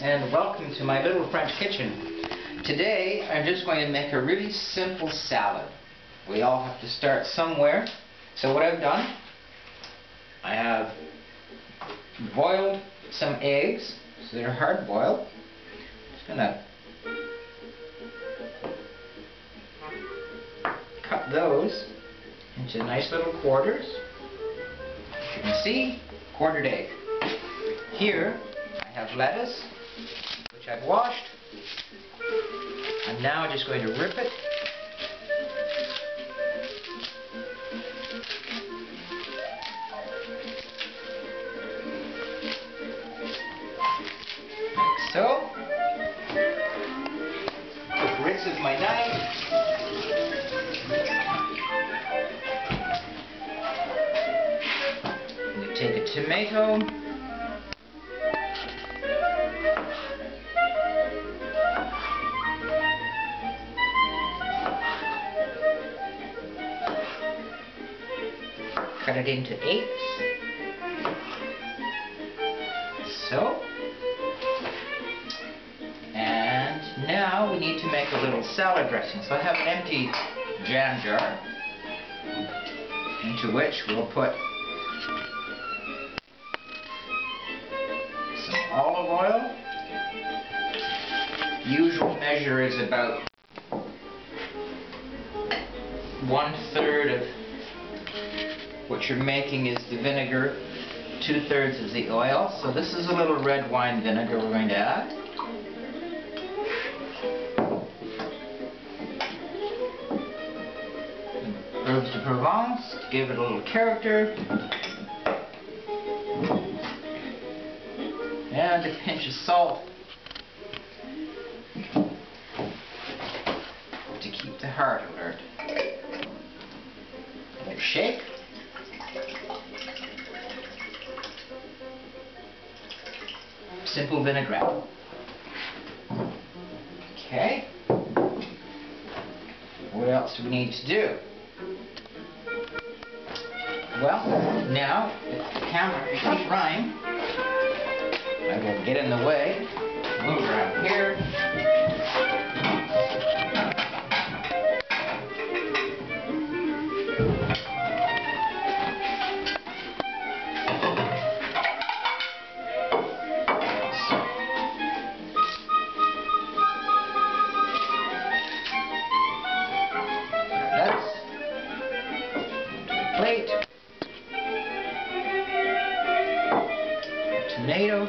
and welcome to my little French kitchen. Today I'm just going to make a really simple salad. We all have to start somewhere. So what I've done, I have boiled some eggs, so they're hard boiled. Just gonna cut those into nice little quarters. As you can see, quartered egg. Here I have lettuce, which I've washed. I'm now just going to rip it. Like so. With rinse of my knife. We take a tomato. Cut it into eighths. So. And now we need to make a little salad dressing. So I have an empty jam jar into which we'll put some olive oil. Usual measure is about 1/3 of what you're making is the vinegar, 2/3 is the oil. So this is a little red wine vinegar we're going to add. Herbs de Provence to give it a little character. And a pinch of salt to keep the heart alert. A little shake. Simple vinaigrette. Okay. What else do we need to do? Well, now, if the camera keeps running, I will get in the way, move around here. Plate, tomato,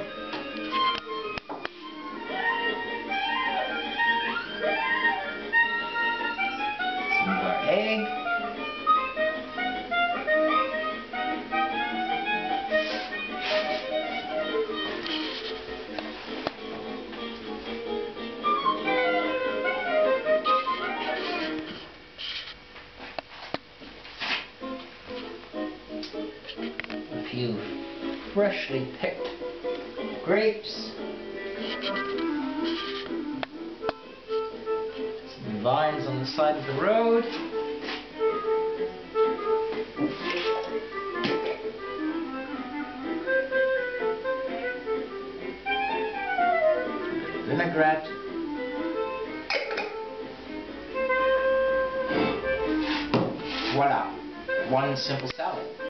some of our egg, a few freshly picked grapes, some vines on the side of the road, vinaigrette, voila, one simple